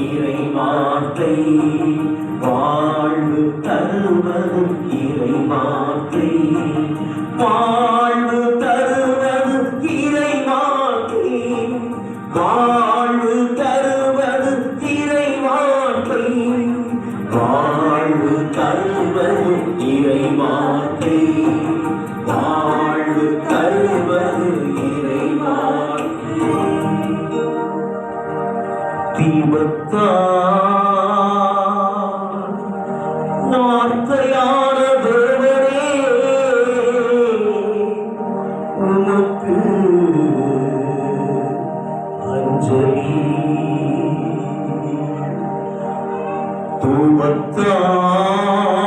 இறைவார்த்தை வாழ்வு தருவது இறைவார்த்தை வாழ்வு தருவது இறைவார்த்தை வாழ்வு தருவது இறைவார்த்தை வாழ்வு தருவது இறைவார்த்தை வாழ்வு தருவது இறைவார்த்தை தீபத்தால் வார்த்தையான தேவனே உனக்கு அஞ்சலி தூபத்தால்